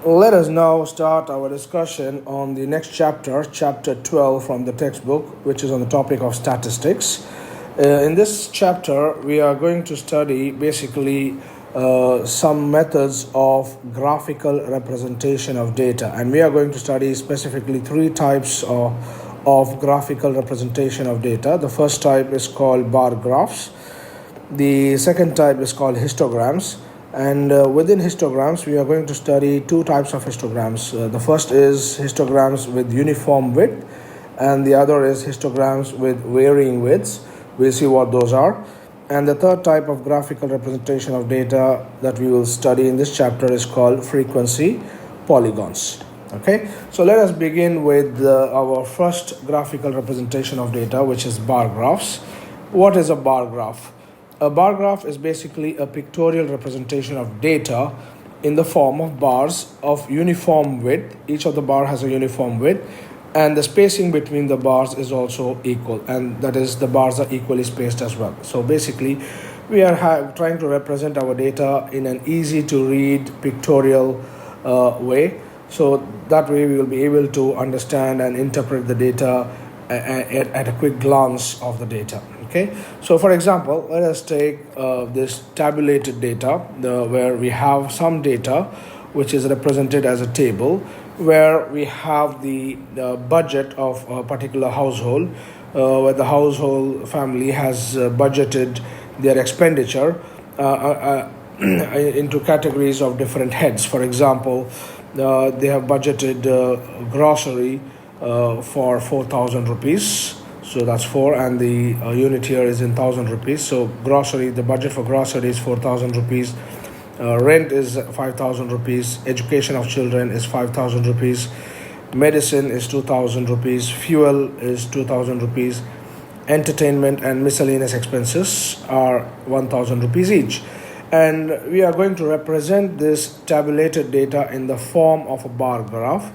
Let us now start our discussion on the next chapter, chapter 12 from the textbook, which is on the topic of statistics. In this chapter, we are going to study basically some methods of graphical representation of data, and we are going to study specifically three types of graphical representation of data. The first type is called bar graphs. The second type is called histograms. And within histograms, we are going to study two types of histograms. The first is histograms with uniform width, and the other is histograms with varying widths. We'll see what those are. And the third type of graphical representation of data that we will study in this chapter is called frequency polygons. Okay, so let us begin with our first graphical representation of data, which is bar graphs. What is a bar graph? A bar graph is basically a pictorial representation of data in the form of bars of uniform width. Each of the bar has a uniform width, and the spacing between the bars is also equal, and that is the bars are equally spaced as well. So basically, we are trying to represent our data in an easy to read pictorial way. So that way we will be able to understand and interpret the data at a quick glance of the data. Okay, so for example, let us take this tabulated data where we have some data which is represented as a table where we have the budget of a particular household, where the household family has budgeted their expenditure into categories of different heads. For example, they have budgeted grocery for 4,000 rupees. So that's 4, and the unit here is in 1,000 rupees. So grocery, the budget for grocery is 4,000 rupees. Rent is 5,000 rupees. Education of children is 5,000 rupees. Medicine is 2,000 rupees. Fuel is 2,000 rupees. Entertainment and miscellaneous expenses are 1,000 rupees each. And we are going to represent this tabulated data in the form of a bar graph.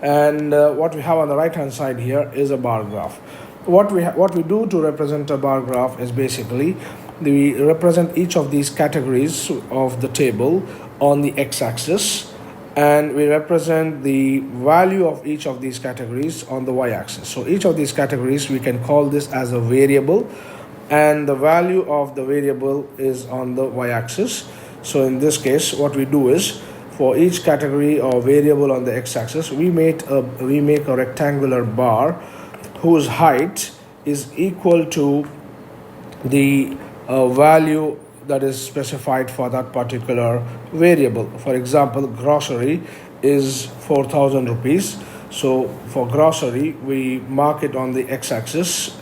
And what we have on the right hand side here is a bar graph. What we do to represent a bar graph is basically we represent each of these categories of the table on the x-axis, and we represent the value of each of these categories on the y-axis. So each of these categories, we can call this as a variable, and the value of the variable is on the y-axis. So in this case, what we do is for each category or variable on the x-axis, we make a rectangular bar whose height is equal to the value that is specified for that particular variable. For example, grocery is 4,000 rupees. So for grocery, we mark it on the x-axis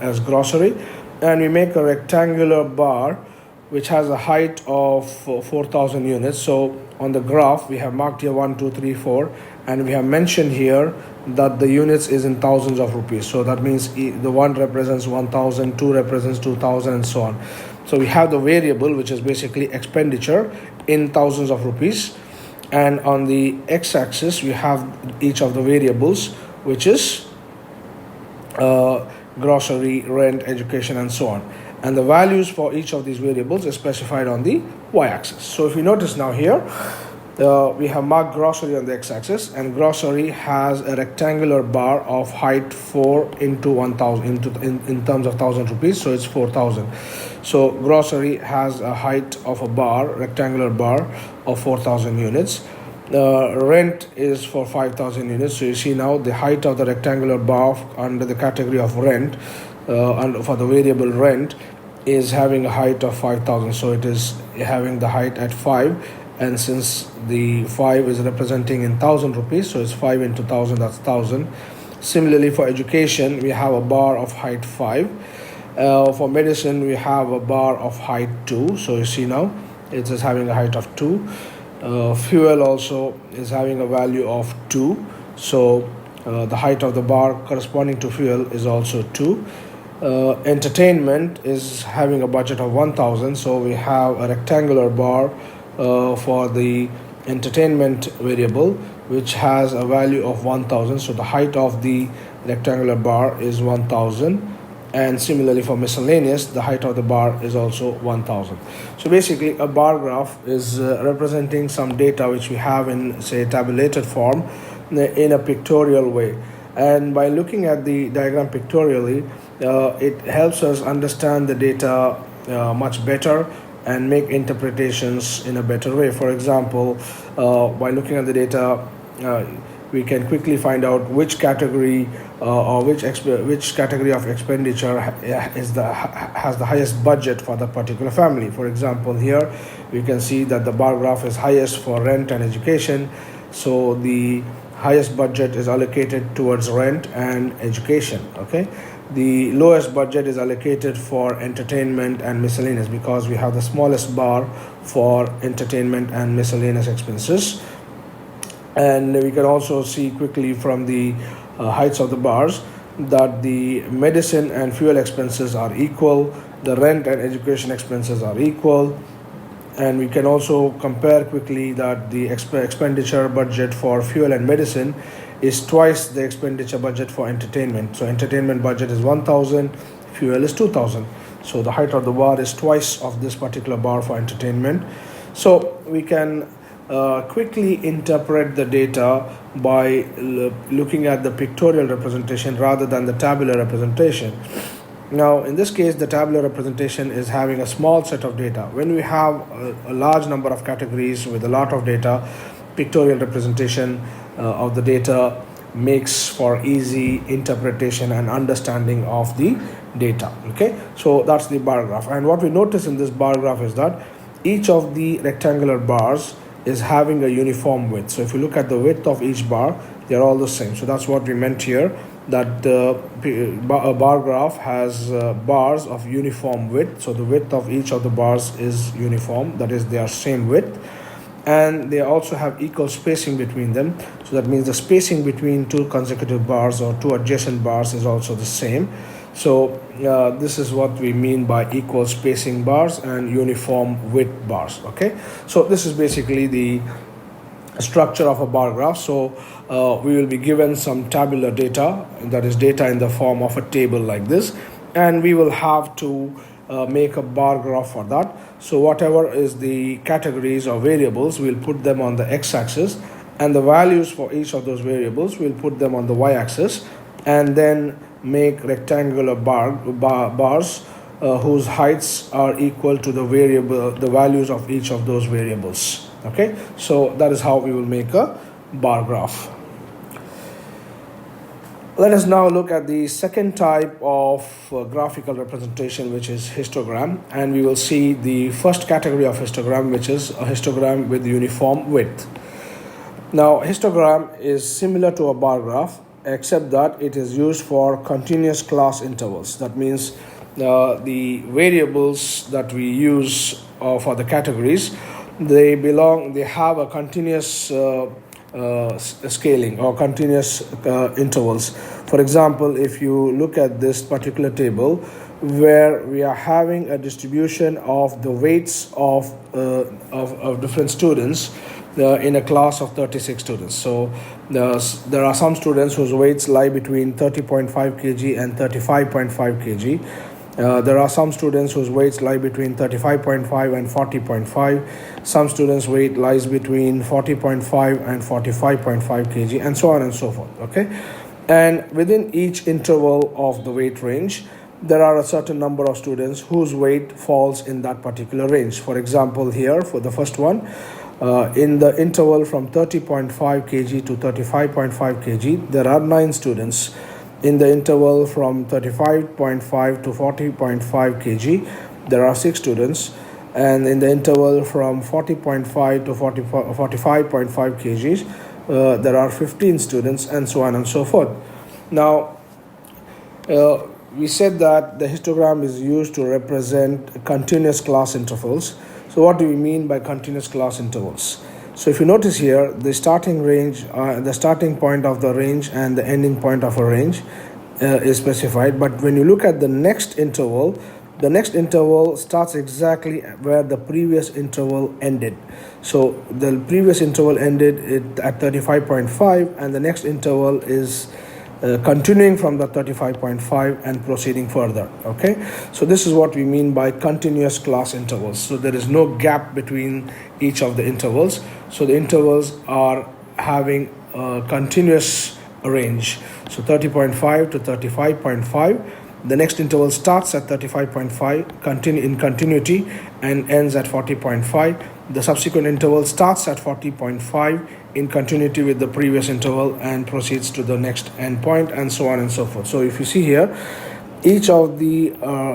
as grocery, and we make a rectangular bar which has a height of 4,000 units. So on the graph, we have marked here 1, 2, 3, 4, and we have mentioned here that the units is in thousands of rupees. So that means the 1 represents 1,000, 2 represents 2,000, and so on. So we have the variable, which is basically expenditure in thousands of rupees. And on the x-axis, we have each of the variables, which is grocery, rent, education, and so on. And the values for each of these variables is specified on the y-axis. So if you notice now here, we have marked grocery on the x-axis, and grocery has a rectangular bar of height 4 into 1,000 in terms of 1,000 rupees, so it's 4,000. So grocery has a height of a bar, rectangular bar of 4,000 units. Rent is for 5,000 units. So you see now the height of the rectangular bar under the category of rent, and for the variable rent, is having a height of 5,000. So it is having the height at 5. And since the 5 is representing in 1,000 rupees, so it's 5 into 1,000, that's 1,000. Similarly, for education, we have a bar of height 5. For medicine, we have a bar of height 2. So you see now, it is having a height of 2. Fuel also is having a value of 2. So the height of the bar corresponding to fuel is also 2. Entertainment is having a budget of 1,000. So we have a rectangular bar for the entertainment variable, which has a value of 1,000. So the height of the rectangular bar is 1,000, And similarly for miscellaneous, the height of the bar is also 1000. So basically a bar graph is representing some data which we have in, say, tabulated form in a pictorial way. And by looking at the diagram pictorially, it helps us understand the data much better and make interpretations in a better way. For example, by looking at the data, we can quickly find out which category or which category of expenditure has the highest budget for that particular family. For example, here we can see that the bar graph is highest for rent and education, so the highest budget is allocated towards rent and education. Okay, the lowest budget is allocated for entertainment and miscellaneous, because we have the smallest bar for entertainment and miscellaneous expenses. And we can also see quickly from the heights of the bars that the medicine and fuel expenses are equal, the rent and education expenses are equal, and we can also compare quickly that the expenditure budget for fuel and medicine is twice the expenditure budget for entertainment. So entertainment budget is 1000, fuel is 2000. So the height of the bar is twice of this particular bar for entertainment. So we can quickly interpret the data by looking at the pictorial representation rather than the tabular representation. Now, in this case, the tabular representation is having a small set of data. When we have a large number of categories with a lot of data, pictorial representation of the data makes for easy interpretation and understanding of the data. Okay, so that's the bar graph. And what we notice in this bar graph is that each of the rectangular bars is having a uniform width. So if you look at the width of each bar, they're all the same. So that's what we meant here, that a bar graph has bars of uniform width. So the width of each of the bars is uniform, that is, they are same width, and they also have equal spacing between them. So that means the spacing between two consecutive bars or two adjacent bars is also the same. So this is what we mean by equal spacing bars and uniform width bars. Okay, so this is basically the structure of a bar graph. So we will be given some tabular data, that is data in the form of a table like this, and we will have to make a bar graph for that. So whatever is the categories or variables, we'll put them on the x-axis, and the values for each of those variables, we'll put them on the y-axis, and then make rectangular bars whose heights are equal to the values of each of those variables. Okay, so that is how we will make a bar graph. Let us now look at the second type of graphical representation, which is histogram, and we will see the first category of histogram, which is a histogram with uniform width. Now, histogram is similar to a bar graph, except that it is used for continuous class intervals. That means the variables that we use for the categories, they have a continuous scaling or continuous intervals. For example, if you look at this particular table, where we are having a distribution of the weights of different students in a class of 36 students. So there are some students whose weights lie between 30.5 kg and 35.5 kg. There are some students whose weights lie between 35.5 and 40.5. Some students' weight lies between 40.5 and 45.5 kg, and so on and so forth. Okay, and within each interval of the weight range, there are a certain number of students whose weight falls in that particular range. For example, here for the first one, in the interval from 30.5 kg to 35.5 kg, there are 9 students. In the interval from 35.5 to 40.5 kg, there are 6 students. And in the interval from 40.5 to 45.5 kg, there are 15 students, and so on and so forth. Now, we said that the histogram is used to represent continuous class intervals. So what do we mean by continuous class intervals? So if you notice here, the starting range, the starting point of the range and the ending point of a range is specified. But when you look at the next interval starts exactly where the previous interval ended. So the previous interval ended at 35.5, and the next interval is continuing from the 35.5 and proceeding further. Okay, so this is what we mean by continuous class intervals. So there is no gap between each of the intervals. So the intervals are having a continuous range. So 30.5 to 35.5. The next interval starts at 35.5 in continuity and ends at 40.5. The subsequent interval starts at 40.5 in continuity with the previous interval and proceeds to the next endpoint, and so on and so forth. So if you see here, each of the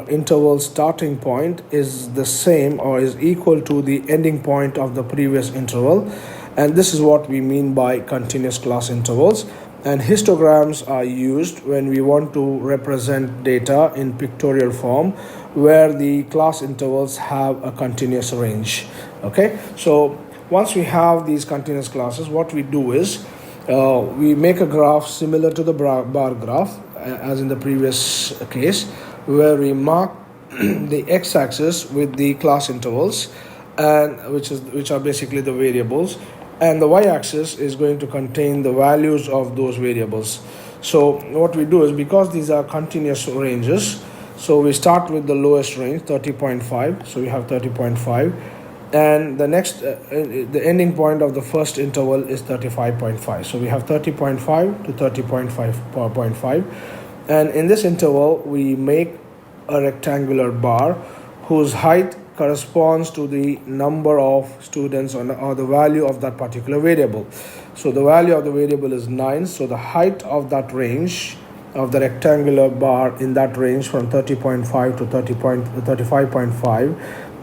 interval starting point is the same or is equal to the ending point of the previous interval, and this is what we mean by continuous class intervals. And histograms are used when we want to represent data in pictorial form where the class intervals have a continuous range. Okay, so once we have these continuous classes, what we do is we make a graph similar to the bar graph as in the previous case, where we mark the x-axis with the class intervals, and which are basically the variables, and the y-axis is going to contain the values of those variables. So what we do is, because these are continuous ranges, so we start with the lowest range, 30.5. So we have 30.5, and the next the ending point of the first interval is 35.5. So we have 30.5 to 30.5, and in this interval we make a rectangular bar whose height corresponds to the number of students or the value of that particular variable. So the value of the variable is 9. So the height of that range of the rectangular bar in that range from 30.5 to 35.5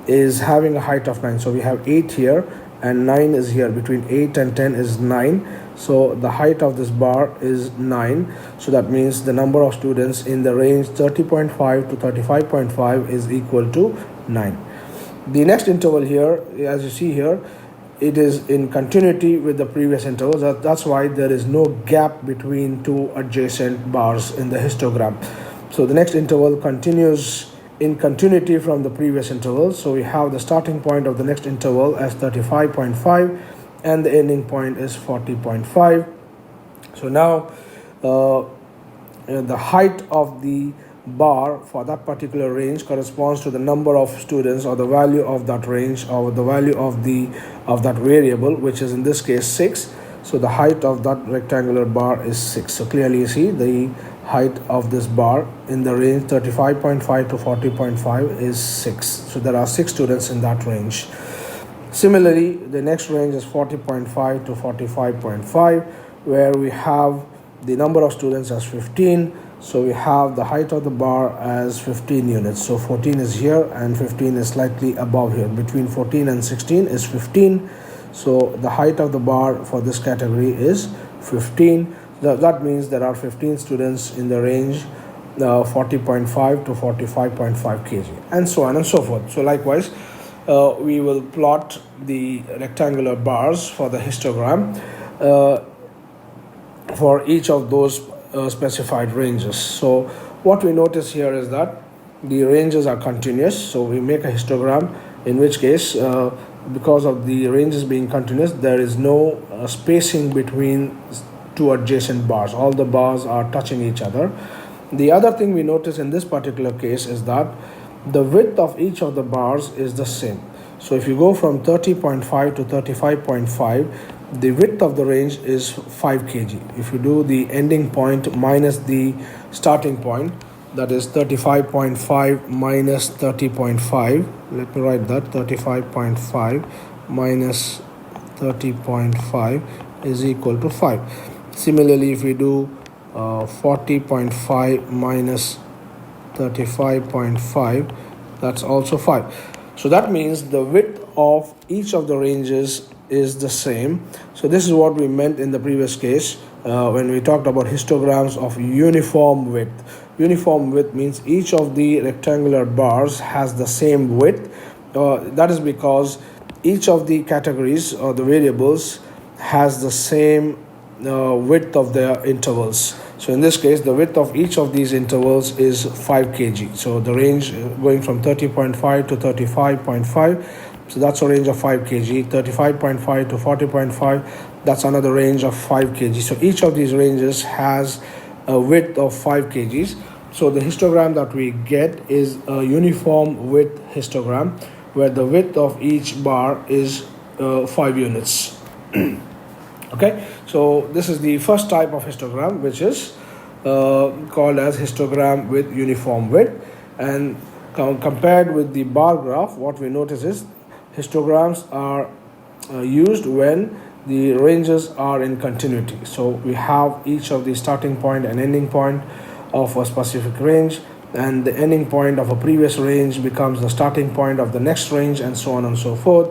is having a height of 9. So we have 8 here and 9 is here. Between 8 and 10 is 9. So the height of this bar is 9. So that means the number of students in the range 30.5 to 35.5 is equal to 9. The next interval here, as you see here, it is in continuity with the previous intervals. That's why there is no gap between two adjacent bars in the histogram. So the next interval continues in continuity from the previous interval. So we have the starting point of the next interval as 35.5 and the ending point is 40.5. So now the height of the bar for that particular range corresponds to the number of students or the value of that range or the value of that variable, which is in this case 6. So the height of that rectangular bar is 6. So clearly you see the height of this bar in the range 35.5 to 40.5 is 6. So there are 6 students in that range. Similarly, the next range is 40.5 to 45.5, where we have the number of students as 15. So we have the height of the bar as 15 units. So 14 is here and 15 is slightly above here. Between 14 and 16 is 15. So the height of the bar for this category is 15. That means there are 15 students in the range 40.5 to 45.5 kg, and so on and so forth. So likewise, we will plot the rectangular bars for the histogram for each of those specified ranges. So what we notice here is that the ranges are continuous. So we make a histogram, in which case because of the ranges being continuous, there is no spacing between two adjacent bars. All the bars are touching each other. The other thing we notice in this particular case is that the width of each of the bars is the same. So if you go from 30.5 to 35.5, the width of the range is 5 kg. If you do the ending point minus the starting point, that is 35.5 minus 30.5, let me write that, 35.5 minus 30.5 is equal to 5. Similarly, if we do 40.5 minus 35.5, that's also 5. So that means the width of each of the ranges is the same. So this is what we meant in the previous case when we talked about histograms of uniform width. Uniform width means each of the rectangular bars has the same width. That is because each of the categories or the variables has the same width of their intervals. So in this case, the width of each of these intervals is 5 kg. So the range going from 30.5 to 35.5, so that's a range of 5 kg. 35.5 to 40.5, that's another range of 5 kg. So each of these ranges has a width of 5 kgs. So the histogram that we get is a uniform width histogram where the width of each bar is 5 units. Okay, so this is the first type of histogram, which is called as histogram with uniform width. And compared with the bar graph, what we notice is histograms are used when the ranges are in continuity. So we have each of the starting point and ending point of a specific range, and the ending point of a previous range becomes the starting point of the next range, and so on and so forth.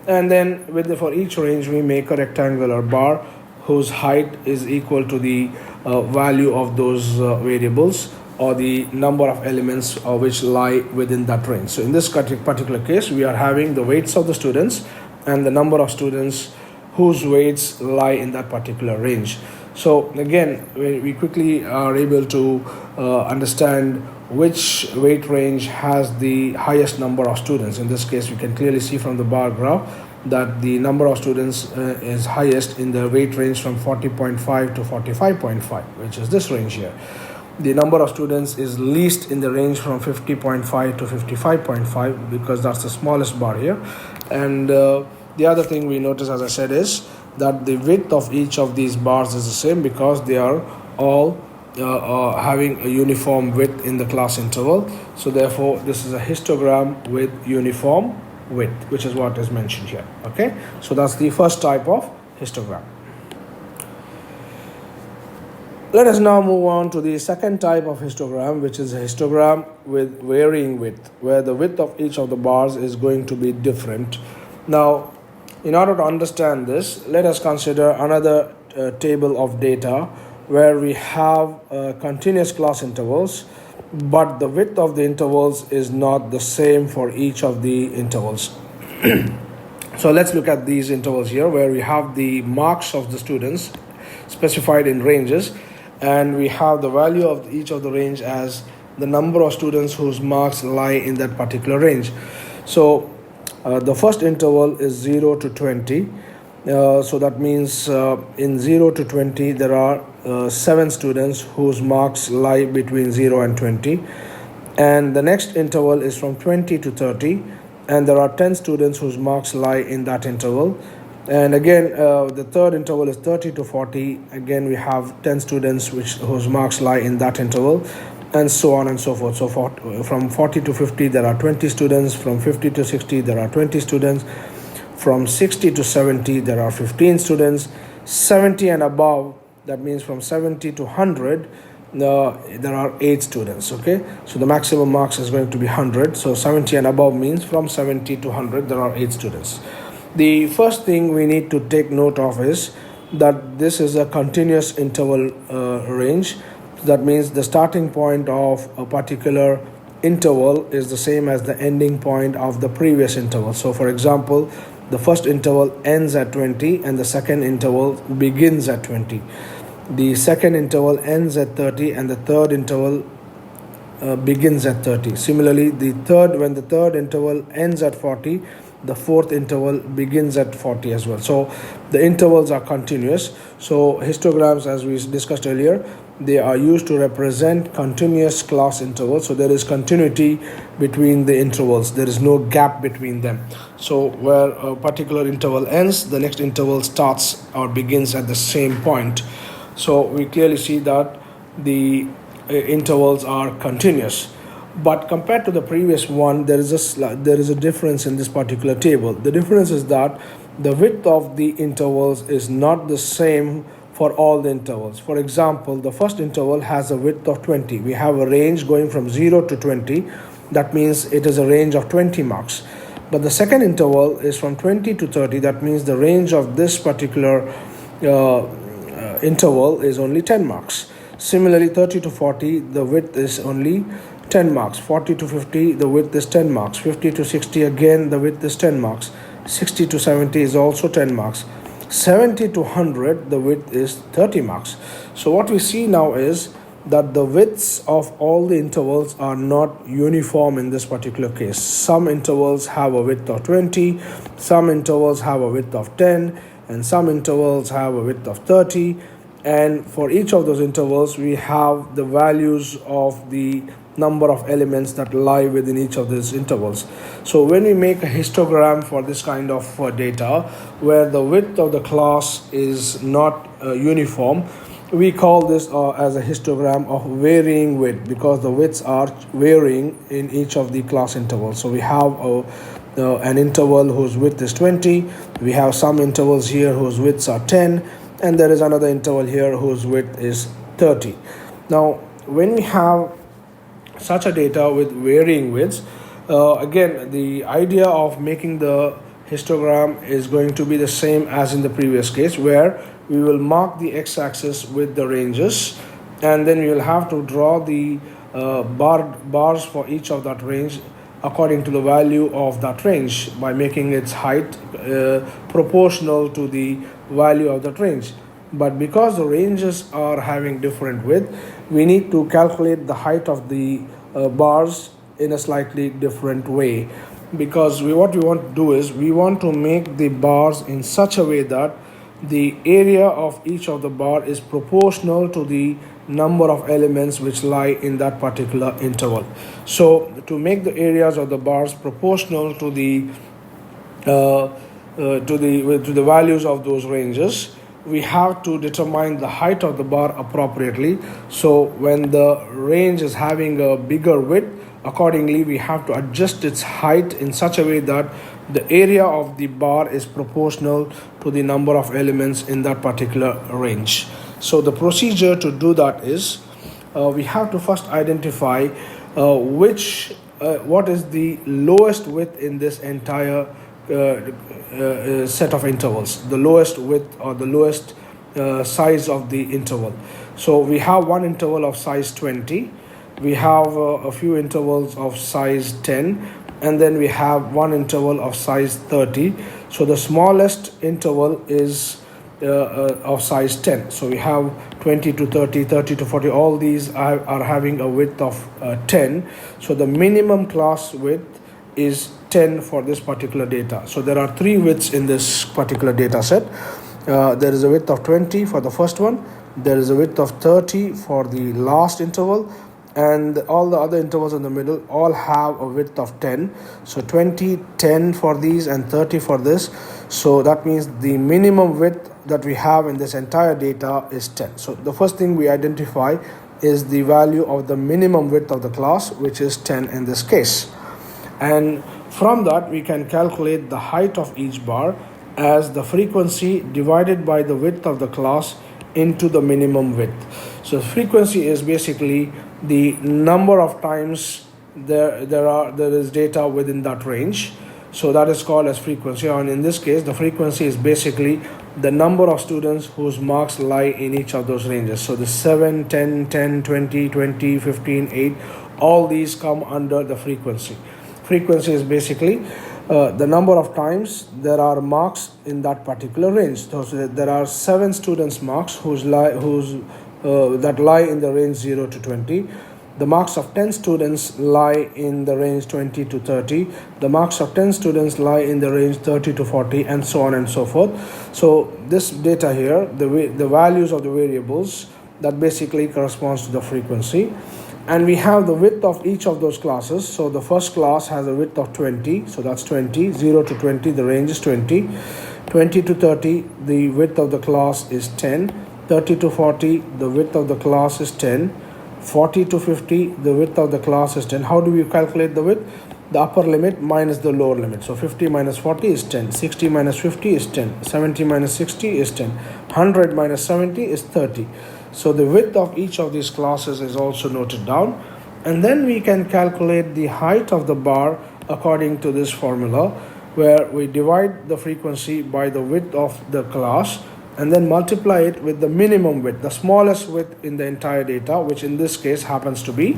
And then for each range we make a rectangular bar whose height is equal to the value of those variables or the number of elements which lie within that range. So in this particular case, we are having the weights of the students and the number of students whose weights lie in that particular range. So again, we quickly are able to understand which weight range has the highest number of students. In this case, we can clearly see from the bar graph that the number of students is highest in the weight range from 40.5 to 45.5, which is this range here. The number of students is least in the range from 50.5 to 55.5 because that's the smallest bar here. And the other thing we notice, as I said, is that the width of each of these bars is the same because they are all having a uniform width in the class interval. So therefore, this is a histogram with uniform width, which is what is mentioned here. Okay, so that's the first type of histogram. Let us now move on to the second type of histogram, which is a histogram with varying width, where the width of each of the bars is going to be different. Now, in order to understand this, let us consider another table of data where we have continuous class intervals, but the width of the intervals is not the same for each of the intervals. So let's look at these intervals here where we have the marks of the students specified in ranges, and we have the value of each of the range as the number of students whose marks lie in that particular range. So the first interval is 0 to 20. So that means in 0 to 20 there are 7 students whose marks lie between 0 and 20. And the next interval is from 20 to 30, and there are 10 students whose marks lie in that interval. And again, the third interval is 30 to 40. Again, we have 10 students whose marks lie in that interval, and so on and so forth. So from 40 to 50, there are 20 students. From 50 to 60, there are 20 students. From 60 to 70, there are 15 students. 70 and above, that means from 70 to 100, there are 8 students. Okay, so the maximum marks is going to be 100. So 70 and above means from 70 to 100, there are 8 students. The first thing we need to take note of is that this is a continuous interval range. That means the starting point of a particular interval is the same as the ending point of the previous interval. So for example, the first interval ends at 20 and the second interval begins at 20. The second interval ends at 30 and the third interval begins at 30. Similarly, when the third interval ends at 40, the fourth interval begins at 40 as well. So the intervals are continuous. So histograms, as we discussed earlier, they are used to represent continuous class intervals. So there is continuity between the intervals. There is no gap between them. So where a particular interval ends, the next interval starts or begins at the same point. So we clearly see that the intervals are continuous. But compared to the previous one, there is a difference in this particular table. The difference is that the width of the intervals is not the same for all the intervals. For example, the first interval has a width of 20. We have a range going from 0 to 20. That means it is a range of 20 marks. But the second interval is from 20 to 30. That means the range of this particular interval is only 10 marks. Similarly, 30 to 40, the width is only 10 marks. 40 to 50, the width is 10 marks. 50 to 60, again, the width is 10 marks. 60 to 70 is also 10 marks. 70 to 100, the width is 30 marks. So what we see now is that the widths of all the intervals are not uniform in this particular case. Some intervals have a width of 20, some intervals have a width of 10, and some intervals have a width of 30. and for each of those intervals we have the values of the number of elements that lie within each of these intervals. So when we make a histogram for this kind of data where the width of the class is not uniform, we call this as a histogram of varying width, because the widths are varying in each of the class intervals. So we have an interval whose width is 20, we have some intervals here whose widths are 10, and there is another interval here whose width is 30. Now when we have such a data with varying widths, again the idea of making the histogram is going to be the same as in the previous case, where we will mark the x-axis with the ranges, and then we will have to draw the bars for each of that range according to the value of that range by making its height proportional to the value of that range. But because the ranges are having different width, we need to calculate the height of the bars in a slightly different way, because what we want to do is we want to make the bars in such a way that the area of each of the bar is proportional to the number of elements which lie in that particular interval. So to make the areas of the bars proportional to the values of those ranges, we have to determine the height of the bar appropriately. So when the range is having a bigger width, accordingly we have to adjust its height in such a way that the area of the bar is proportional to the number of elements in that particular range. So the procedure to do that is we have to first identify what is the lowest width in this entire set of intervals, the lowest width or the lowest size of the interval. So we have one interval of size 20, we have a few intervals of size 10, and then we have one interval of size 30. So the smallest interval is of size 10. So we have 20 to 30, 30 to 40, all these are having a width of 10. So the minimum class width is 10 for this particular data. So there are three widths in this particular data set. There is a width of 20 for the first one, there is a width of 30 for the last interval, and all the other intervals in the middle all have a width of 10. So 20, 10 for these, and 30 for this. So that means the minimum width that we have in this entire data is 10. So the first thing we identify is the value of the minimum width of the class, which is 10 in this case. And from that we can calculate the height of each bar as the frequency divided by the width of the class into the minimum width. So frequency is basically the number of times there is data within that range. So that is called as frequency, and in this case the frequency is basically the number of students whose marks lie in each of those ranges. So the 7, 10, 10, 20, 20, 15, 8, all these come under the frequency. Frequency is basically the number of times there are marks in that particular range. So there are 7 students marks that lie in the range 0 to 20. The marks of 10 students lie in the range 20 to 30. The marks of 10 students lie in the range 30 to 40, and so on and so forth. So this data here, the values of the variables, that basically corresponds to the frequency. And we have the width of each of those classes. So the first class has a width of 20, so that's 20. 0 to 20, the range is 20. 20 to 30, the width of the class is 10. 30 to 40, the width of the class is 10. 40 to 50, the width of the class is 10. How do we calculate the width? The upper limit minus the lower limit. So 50 minus 40 is 10. 60 minus 50 is 10. 70 minus 60 is 10. 100 minus 70 is 30. So the width of each of these classes is also noted down. And then we can calculate the height of the bar according to this formula, where we divide the frequency by the width of the class and then multiply it with the minimum width, the smallest width in the entire data, which in this case happens to be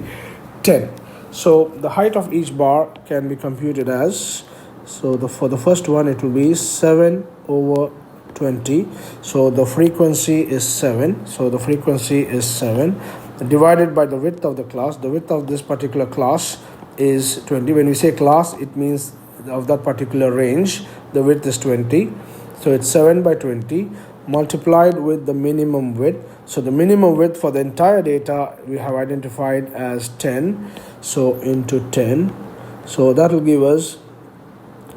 10. So the height of each bar can be computed as, for the first one it will be 7 over 20. So the frequency is 7. So the frequency is 7 divided by the width of the class. The width of this particular class is 20. When we say class, it means of that particular range, the width is 20. So it's 7 by 20. multiplied with the minimum width. So the minimum width for the entire data we have identified as 10, so into 10, so that will give us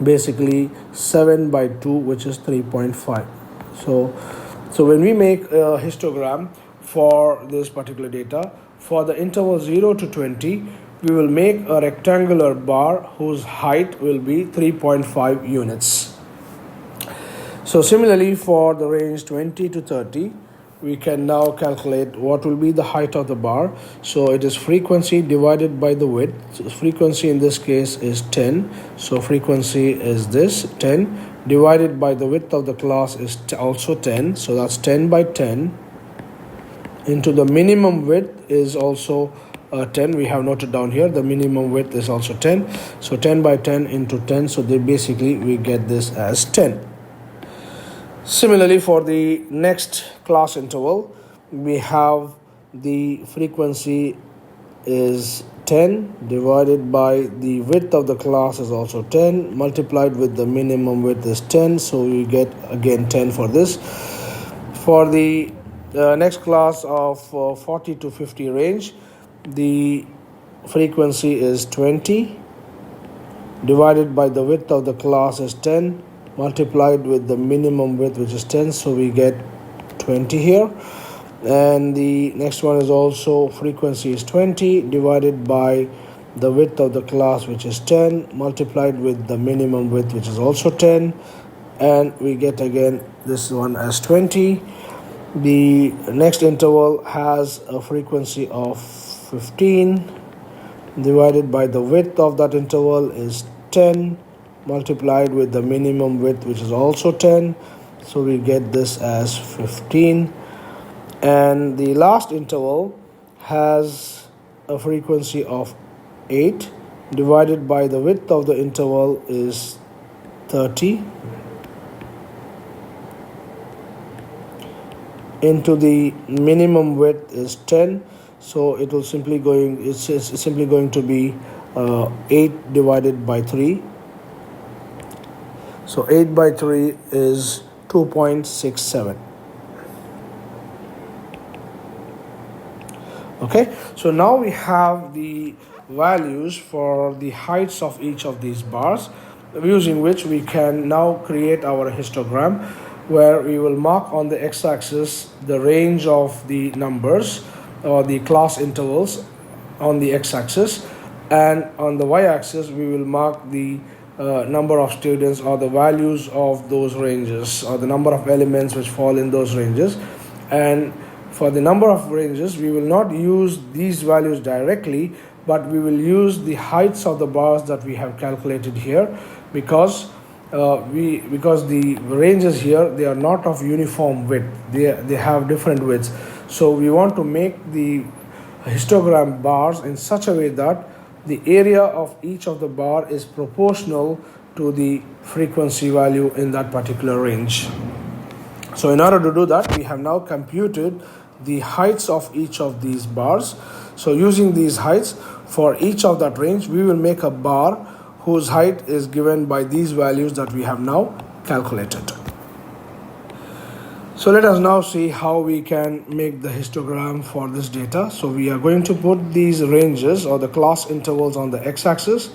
basically 7 by 2, which is 3.5. So when we make a histogram for this particular data, for the interval 0 to 20, we will make a rectangular bar whose height will be 3.5 units. So similarly, for the range 20 to 30, we can now calculate what will be the height of the bar. So it is frequency divided by the width. So frequency in this case is 10. So frequency is this 10 divided by the width of the class is also 10. So that's 10 by 10 into the minimum width is also 10. We have noted down here the minimum width is also 10. So 10 by 10 into 10. So they basically we get this as 10. Similarly, for the next class interval, we have the frequency is 10 divided by the width of the class is also 10 multiplied with the minimum width is 10. So we get again 10 for this. For the next class of 40 to 50 range, the frequency is 20 divided by the width of the class is 10 multiplied with the minimum width, which is 10, so we get 20 here. And the next one is also frequency is 20 divided by the width of the class, which is 10 multiplied with the minimum width, which is also 10, and we get again this one as 20. The next interval has a frequency of 15 divided by the width of that interval is 10 multiplied with the minimum width, which is also 10, so we get this as 15. And the last interval has a frequency of 8 divided by the width of the interval is 30 into the minimum width is 10, so it will simply going it's simply going to be 8 divided by 3. So 8 by 3 is 2.67. Okay, so now we have the values for the heights of each of these bars, using which we can now create our histogram, where we will mark on the x-axis the range of the numbers or the class intervals on the x-axis, and on the y-axis we will mark the number of students or the values of those ranges or the number of elements which fall in those ranges. And for the number of ranges, we will not use these values directly, but we will use the heights of the bars that we have calculated here, because the ranges here, they are not of uniform width, they have different widths. So we want to make the histogram bars in such a way that the area of each of the bar is proportional to the frequency value in that particular range. So in order to do that, we have now computed the heights of each of these bars. So using these heights for each of that range, we will make a bar whose height is given by these values that we have now calculated. So let us now see how we can make the histogram for this data. So we are going to put these ranges or the class intervals on the x-axis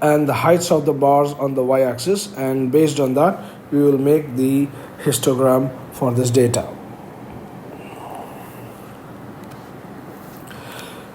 and the heights of the bars on the y-axis, and based on that we will make the histogram for this data.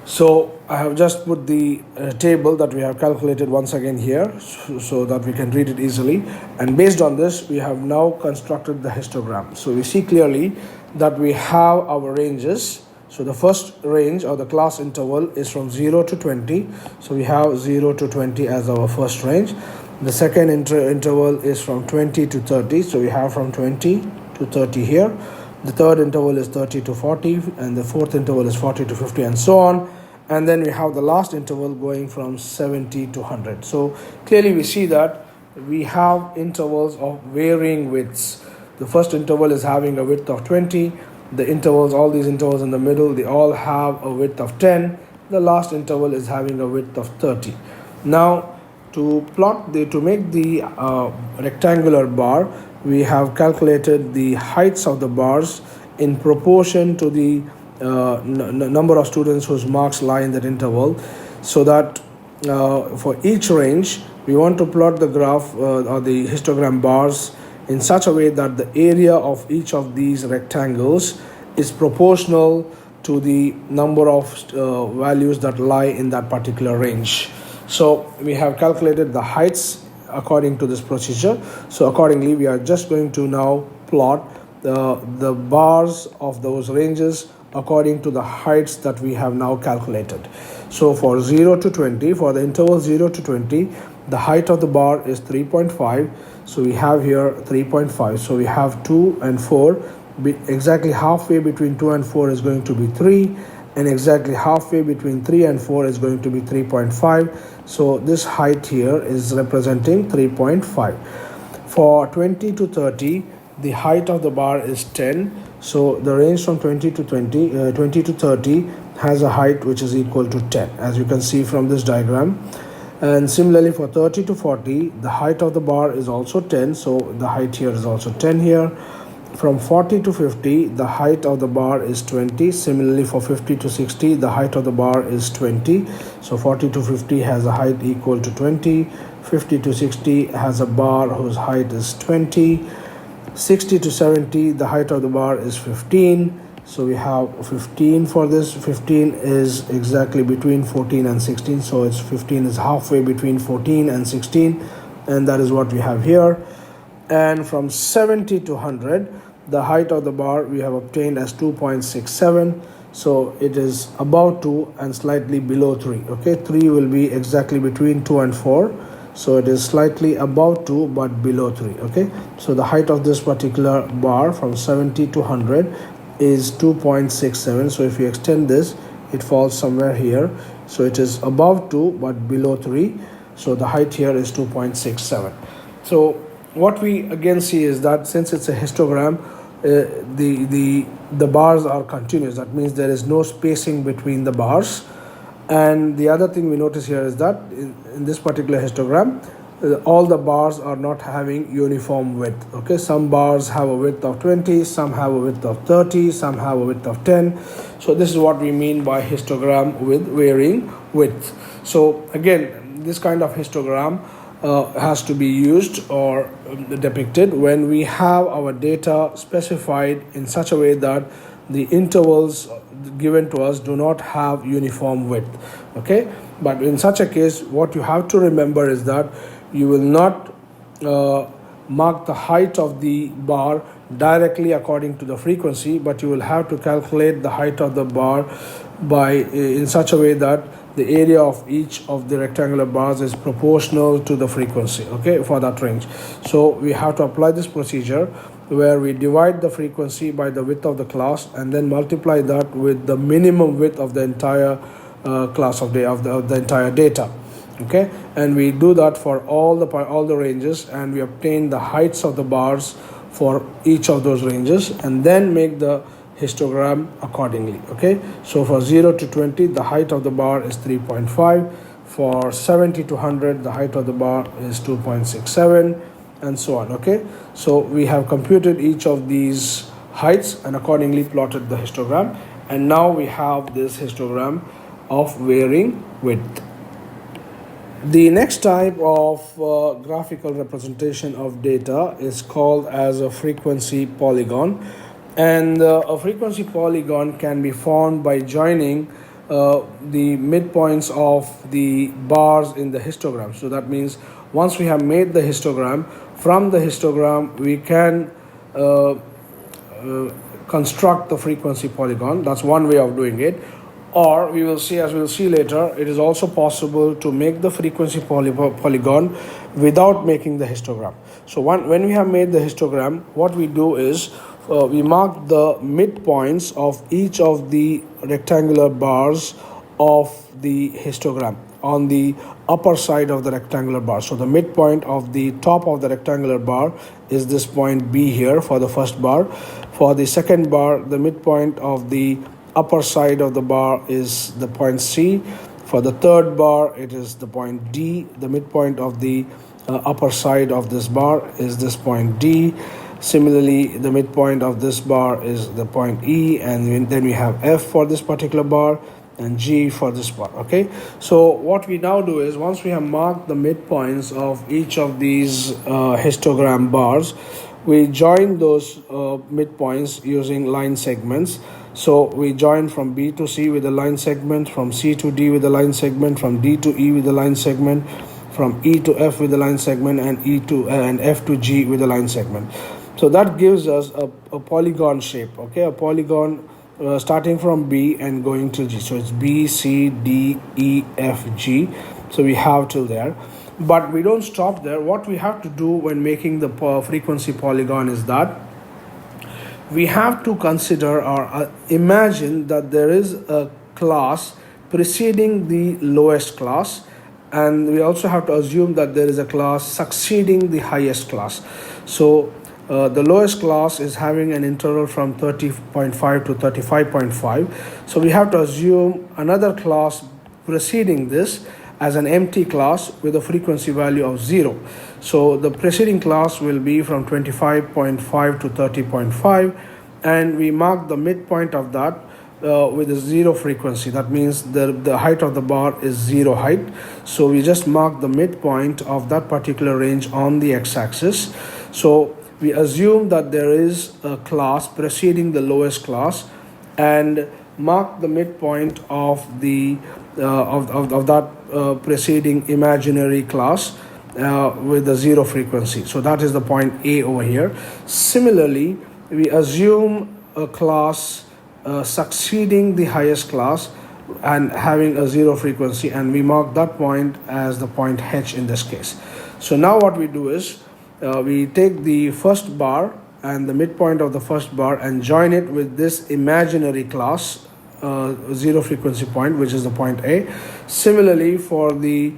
So I have just put the table that we have calculated once again here, so that we can read it easily, and based on this we have now constructed the histogram. So we see clearly that we have our ranges. So the first range or the class interval is from 0 to 20, so we have 0 to 20 as our first range. The second interval is from 20 to 30, so we have from 20 to 30 here. The third interval is 30 to 40, and the fourth interval is 40 to 50, and so on. And then we have the last interval going from 70 to 100. So clearly we see that we have intervals of varying widths. The first interval is having a width of 20. The intervals, all these intervals in the middle, they all have a width of 10. The last interval is having a width of 30. Now to make the rectangular bar, we have calculated the heights of the bars in proportion to the number of students whose marks lie in that interval, so that for each range we want to plot the graph or the histogram bars in such a way that the area of each of these rectangles is proportional to the number of values that lie in that particular range. So we have calculated the heights according to this procedure. So accordingly, we are just going to now plot the bars of those ranges according to the heights that we have now calculated. So for 0 to 20, for the interval 0 to 20, the height of the bar is 3.5. So we have here 3.5. So we have 2 and 4. Exactly halfway between 2 and 4 is going to be 3, and exactly halfway between 3 and 4 is going to be 3.5. So this height here is representing 3.5. For 20 to 30, the height of the bar is 10. So the range from 20 to 30 has a height which is equal to 10, as you can see from this diagram. And similarly for 30 to 40, the height of the bar is also 10. So the height here is also 10 here. From 40 to 50, the height of the bar is 20. Similarly for 50 to 60, the height of the bar is 20. So 40 to 50 has a height equal to 20. 50 to 60 has a bar whose height is 20. 60 to 70, the height of the bar is 15. So we have 15 for this. 15 is exactly between 14 and 16. So it's 15 is halfway between 14 and 16. And that is what we have here. And from 70 to 100, the height of the bar we have obtained as 2.67. So it is above 2 and slightly below 3. Okay, 3 will be exactly between 2 and 4. So it is slightly above 2 but below 3. Okay, so the height of this particular bar from 70 to 100 is 2.67. So if you extend this, it falls somewhere here. So it is above 2 but below 3. So the height here is 2.67. So what we again see is that since it's a histogram, the bars are continuous. That means there is no spacing between the bars. And the other thing we notice here is that in this particular histogram, all the bars are not having uniform width. Okay, some bars have a width of 20, some have a width of 30, some have a width of 10. So this is what we mean by histogram with varying width. So again, this kind of histogram has to be used or depicted when we have our data specified in such a way that the intervals given to us do not have uniform width. Okay, but in such a case, what you have to remember is that you will not mark the height of the bar directly according to the frequency, but you will have to calculate the height of the bar by in such a way that the area of each of the rectangular bars is proportional to the frequency, okay, for that range. So we have to apply this procedure where we divide the frequency by the width of the class and then multiply that with the minimum width of the entire class of the entire data. Okay, and we do that for all the ranges, and we obtain the heights of the bars for each of those ranges and then make the histogram accordingly. Okay, so for 0 to 20, the height of the bar is 3.5. For 70 to 100, the height of the bar is 2.67, and so on. Okay, so we have computed each of these heights and accordingly plotted the histogram, and now we have this histogram of varying width. The next type of graphical representation of data is called as a frequency polygon, and a frequency polygon can be formed by joining the midpoints of the bars in the histogram. So that means once we have made the histogram, from the histogram we can construct the frequency polygon. That's one way of doing it. Or we will see, as we will see later, it is also possible to make the frequency polygon without making the histogram. So when we have made the histogram, what we do is we mark the midpoints of each of the rectangular bars of the histogram on the upper side of the rectangular bar. So the midpoint of the top of the rectangular bar is this point B here for the first bar. For the second bar, the midpoint of the upper side of the bar is the point C. For the third bar, it is the point D. The midpoint of the upper side of this bar is this point D. Similarly, the midpoint of this bar is the point E, and then we have F for this particular bar and G for this bar. Okay, so what we now do is, once we have marked the midpoints of each of these histogram bars, we join those midpoints using line segments. So we join from B to C with a line segment, from C to D with a line segment, from D to E with a line segment, from E to F with a line segment, and F to G with a line segment. So that gives us a polygon shape, okay, a polygon starting from B and going to G. So it's B, C, D, E, F, G. So we have till there. But we don't stop there. What we have to do when making the frequency polygon is that we have to consider or imagine that there is a class preceding the lowest class, and we also have to assume that there is a class succeeding the highest class. So the lowest class is having an interval from 30.5 to 35.5. So we have to assume another class preceding this as an empty class with a frequency value of 0. So the preceding class will be from 25.5 to 30.5, and we mark the midpoint of that with a 0 frequency. That means the height of the bar is 0 height. So we just mark the midpoint of that particular range on the x-axis. So we assume that there is a class preceding the lowest class, and mark the midpoint of the of that preceding imaginary class with a 0 frequency. So that is the point A over here. Similarly, we assume a class succeeding the highest class and having a 0 frequency, and we mark that point as the point H in this case. So now what we do is we take the first bar and the midpoint of the first bar and join it with this imaginary class 0 frequency point, which is the point A. Similarly, for the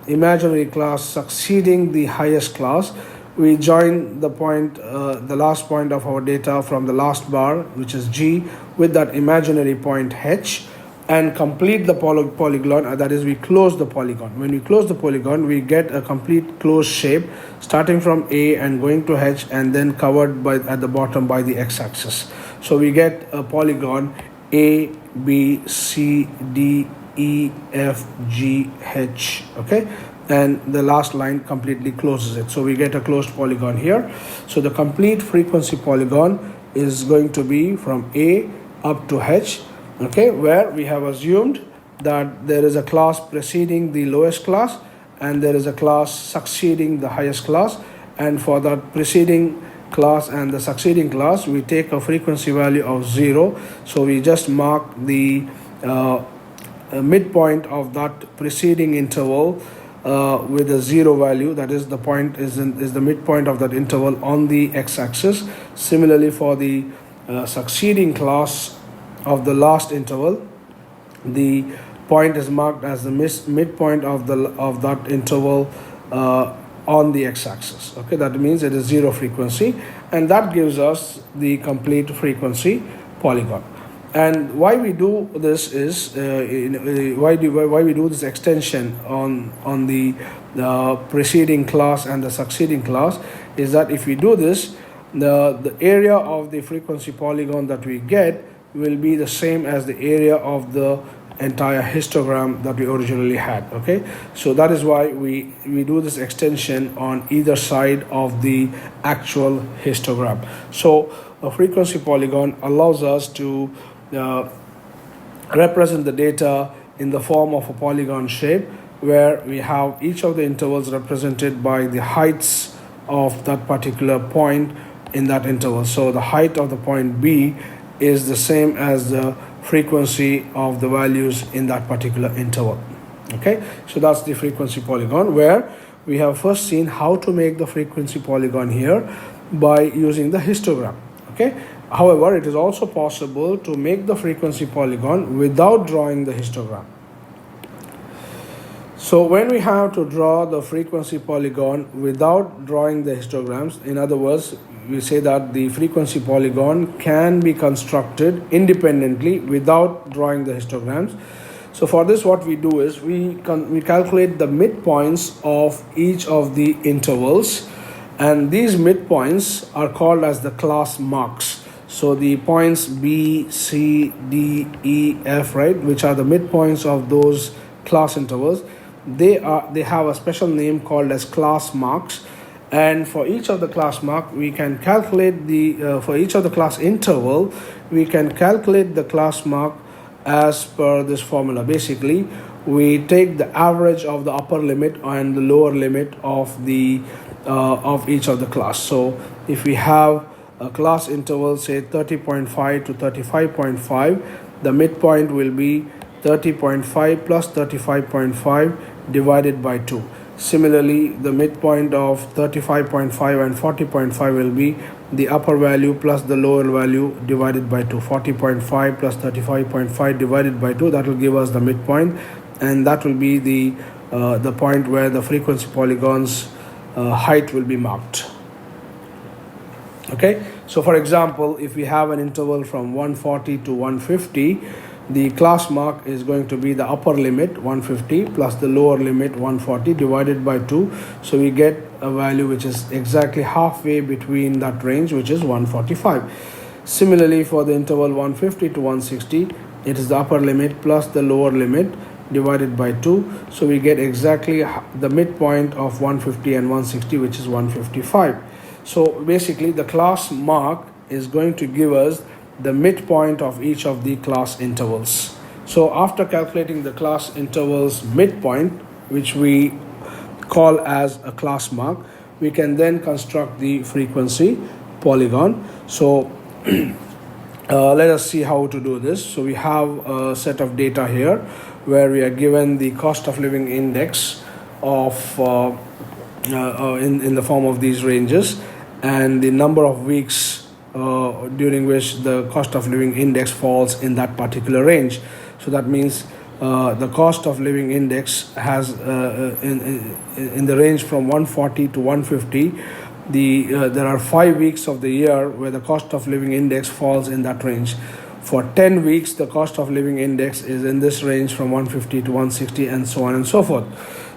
imaginary class succeeding the highest class, we join the point, the last point of our data from the last bar, which is G, with that imaginary point H, and complete the polygon. That is, we close the polygon. When we close the polygon, we get a complete closed shape starting from A and going to H, and then covered by at the bottom by the x-axis. So we get a polygon A, B, C, D, E, F, G, H. Okay, and the last line completely closes it. So we get a closed polygon here. So the complete frequency polygon is going to be from A up to H. Okay, where we have assumed that there is a class preceding the lowest class and there is a class succeeding the highest class, and for that preceding class and the succeeding class we take a frequency value of 0. So we just mark the midpoint of that preceding interval with a 0 value. That is, the point is the midpoint of that interval on the x-axis. Similarly, for the succeeding class of the last interval, the point is marked as the midpoint of that interval on the x-axis. Okay, that means it is 0 frequency, and that gives us the complete frequency polygon. And why we do this is why we do this extension on the preceding class and the succeeding class is that if we do this, the area of the frequency polygon that we get will be the same as the area of the entire histogram that we originally had. Okay, so that is why we do this extension on either side of the actual histogram. So a frequency polygon allows us to represent the data in the form of a polygon shape, where we have each of the intervals represented by the heights of that particular point in that interval. So the height of the point B is the same as the frequency of the values in that particular interval. Okay, so that's the frequency polygon, where we have first seen how to make the frequency polygon here by using the histogram. Okay, however, it is also possible to make the frequency polygon without drawing the histogram. So when we have to draw the frequency polygon without drawing the histograms, in other words, we say that the frequency polygon can be constructed independently without drawing the histograms. So for this, what we do is we calculate the midpoints of each of the intervals, and these midpoints are called as the class marks. So the points B, C, D, E, F, right, which are the midpoints of those class intervals, they have a special name called as class marks. And for each of the class mark, we can calculate the for each of the class interval, we can calculate the class mark as per this formula. Basically, we take the average of the upper limit and the lower limit of the of each of the class. So if we have a class interval, say 30.5 to 35.5, the midpoint will be 30.5 plus 35.5 divided by 2. Similarly, the midpoint of 35.5 and 40.5 will be the upper value plus the lower value divided by 2. 40.5 plus 35.5 divided by 2, that will give us the midpoint, and that will be the point where the frequency polygons height will be marked. Okay, so for example, if we have an interval from 140 to 150, the class mark is going to be the upper limit 150 plus the lower limit 140 divided by 2. So we get a value which is exactly halfway between that range, which is 145. Similarly, for the interval 150 to 160, it is the upper limit plus the lower limit divided by 2. So we get exactly the midpoint of 150 and 160, which is 155. So basically, the class mark is going to give us the midpoint of each of the class intervals. So after calculating the class intervals midpoint, which we call as a class mark, we can then construct the frequency polygon. So let us see how to do this. So we have a set of data here where we are given the cost of living index of in the form of these ranges, and the number of weeks during which the cost of living index falls in that particular range. So that means the cost of living index has in the range from 140 to 150. There are 5 weeks of the year where the cost of living index falls in that range. For 10 weeks, the cost of living index is in this range from 150 to 160, and so on and so forth.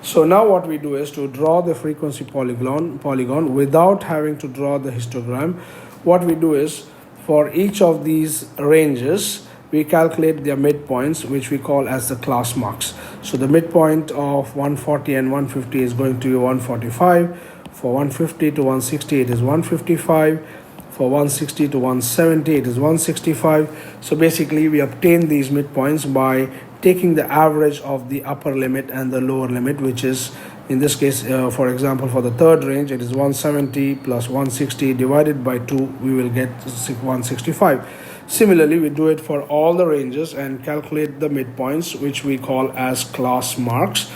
So now what we do is to draw the frequency polygon without having to draw the histogram. What we do is, for each of these ranges, we calculate their midpoints, which we call as the class marks. So the midpoint of 140 and 150 is going to be 145. For 150 to 160, it is 155. For 160 to 170, it is 165. So basically, we obtain these midpoints by taking the average of the upper limit and the lower limit, which is, in this case, for example, for the third range, it is 170 plus 160 divided by 2, we will get 165. Similarly, we do it for all the ranges and calculate the midpoints, which we call as class marks.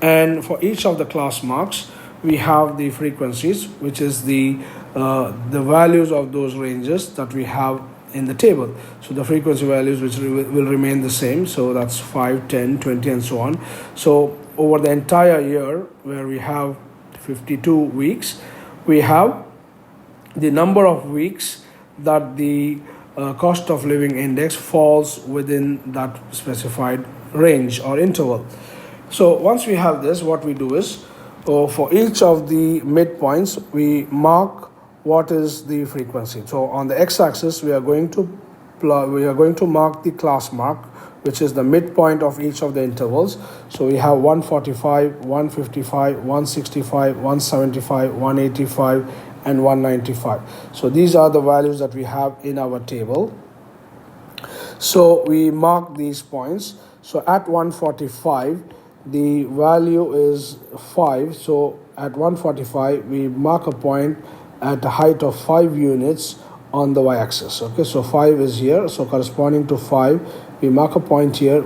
And for each of the class marks, we have the frequencies, which is the values of those ranges that we have in the table. So the frequency values which will remain the same. So that's 5, 10, 20, and so on. So over the entire year, where we have 52 weeks, we have the number of weeks that the cost of living index falls within that specified range or interval. So once we have this, what we do is, for each of the midpoints, we mark what is the frequency. So on the x-axis, we are going to mark the class mark, which is the midpoint of each of the intervals. So we have 145, 155, 165, 175, 185, and 195. So these are the values that we have in our table. So we mark these points. So at 145, the value is 5. So at 145, we mark a point at a height of 5 units on the y-axis. Okay, so 5 is here. So corresponding to 5, we mark a point here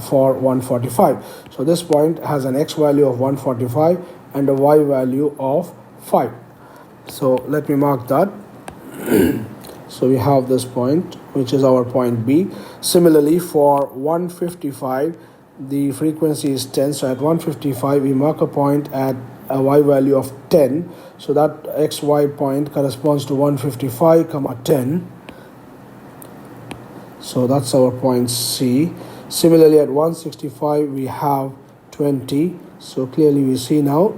for 145. So this point has an x value of 145 and a y value of 5. So let me mark that. So we have this point, which is our point B. Similarly, for 155, the frequency is 10. So at 155, we mark a point at a y value of 10. So that xy point corresponds to 155, 10. So that's our point C. Similarly, at 165 we have 20. So clearly we see now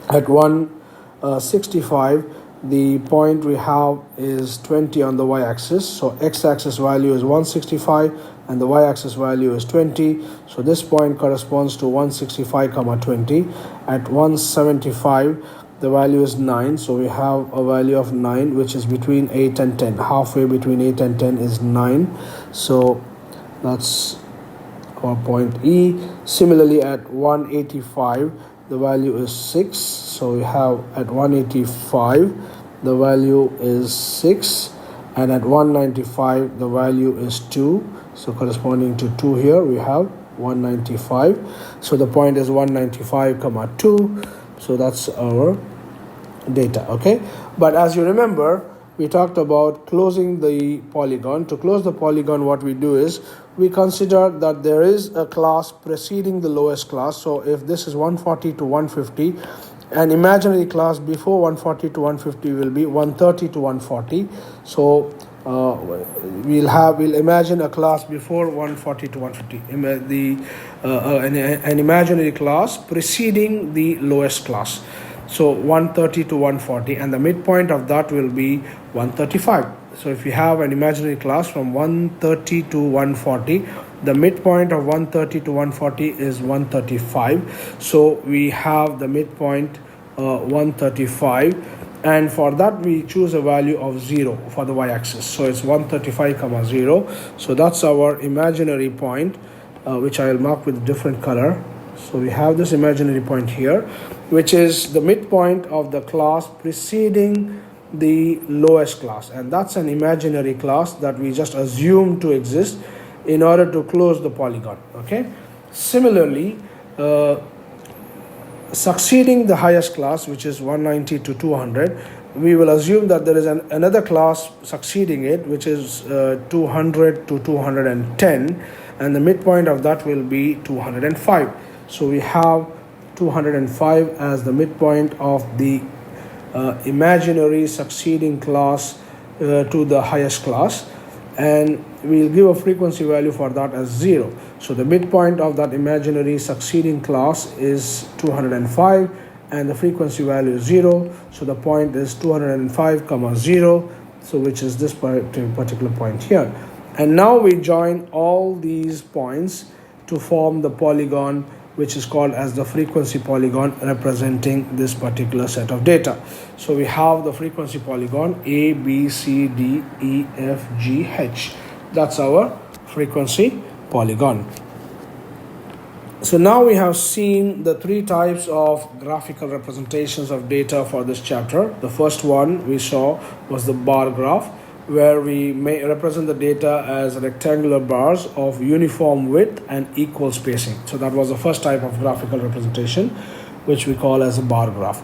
at 165 the point we have is 20 on the y-axis. So x-axis value is 165 and the y-axis value is 20. So this point corresponds to 165 comma 20. At 175 the value is 9, so we have a value of 9 which is between 8 and 10. Halfway between 8 and 10 is 9, so that's our point E. Similarly, at 185 the value is 6, so we have at 185 the value is 6, and at 195 the value is 2, so corresponding to 2 here we have 195. So the point is 195 comma 2. So that's our data. Okay, but as you remember, we talked about closing the polygon. To close the polygon, what we do is we consider that there is a class preceding the lowest class. So if this is 140 to 150, an imaginary class before 140 to 150 will be 130 to 140. So we'll imagine a class before 140 to 150, an imaginary class preceding the lowest class. So 130 to 140, and the midpoint of that will be 135. So if you have an imaginary class from 130 to 140, the midpoint of 130 to 140 is 135. So we have the midpoint 135, and for that we choose a value of 0 for the y-axis. So it's 135 comma 0. So that's our imaginary point, which I will mark with a different color. So we have this imaginary point here, which is the midpoint of the class preceding the lowest class, and that's an imaginary class that we just assume to exist in order to close the polygon. Okay, similarly, succeeding the highest class, which is 190 to 200, we will assume that there is another class succeeding it, which is 200 to 210, and the midpoint of that will be 205. So we have 205 as the midpoint of the imaginary succeeding class to the highest class, and we'll give a frequency value for that as 0. So the midpoint of that imaginary succeeding class is 205 and the frequency value is 0. So the point is 205 comma 0, so which is this particular point here. And now we join all these points to form the polygon, which is called as the frequency polygon, representing this particular set of data. So we have the frequency polygon A, B, C, D, E, F, G, H. That's our frequency polygon. So now we have seen the three types of graphical representations of data for this chapter. The first one we saw was the bar graph, where we may represent the data as rectangular bars of uniform width and equal spacing. So that was the first type of graphical representation, which we call as a bar graph.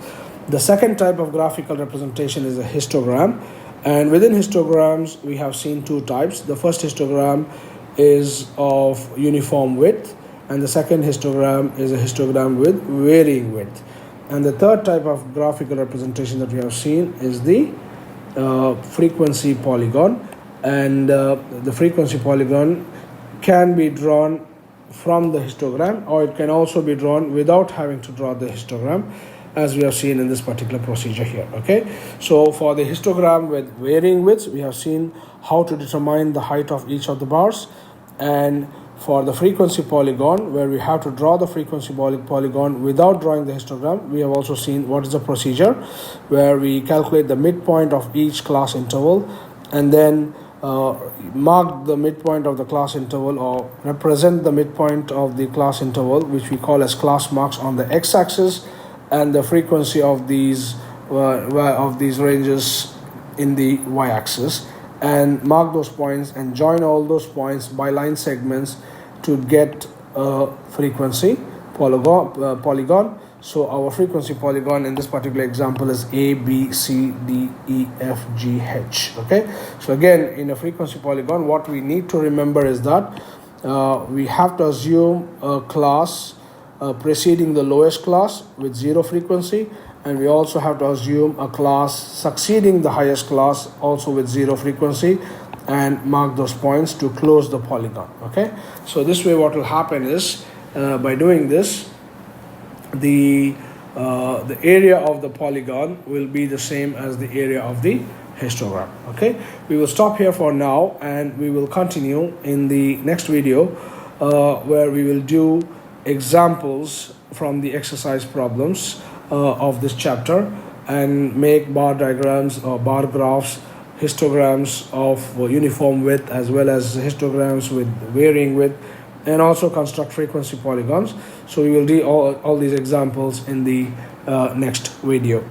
The second type of graphical representation is a histogram, and within histograms we have seen two types. The first histogram is of uniform width, and the second histogram is a histogram with varying width. And the third type of graphical representation that we have seen is the frequency polygon, and the frequency polygon can be drawn from the histogram, or it can also be drawn without having to draw the histogram, as we have seen in this particular procedure here. Okay, so for the histogram with varying widths, we have seen how to determine the height of each of the bars, and for the frequency polygon, where we have to draw the frequency polygon without drawing the histogram, we have also seen what is the procedure, where we calculate the midpoint of each class interval and then mark the midpoint of the class interval, or represent the midpoint of the class interval, which we call as class marks, on the x-axis, and the frequency of these ranges in the y-axis, and mark those points and join all those points by line segments to get a frequency polygon. So our frequency polygon in this particular example is A, B, C, D, E, F, G, H. Okay, so again, in a frequency polygon, what we need to remember is that we have to assume a class preceding the lowest class with 0 frequency, and we also have to assume a class succeeding the highest class also with 0 frequency, and mark those points to close the polygon. Okay, so this way what will happen is, by doing this, the area of the polygon will be the same as the area of the histogram. Okay, we will stop here for now, and we will continue in the next video, where we will do examples from the exercise problems of this chapter, and make bar diagrams or bar graphs, histograms of uniform width as well as histograms with varying width, and also construct frequency polygons. So we will do all these examples in the next video.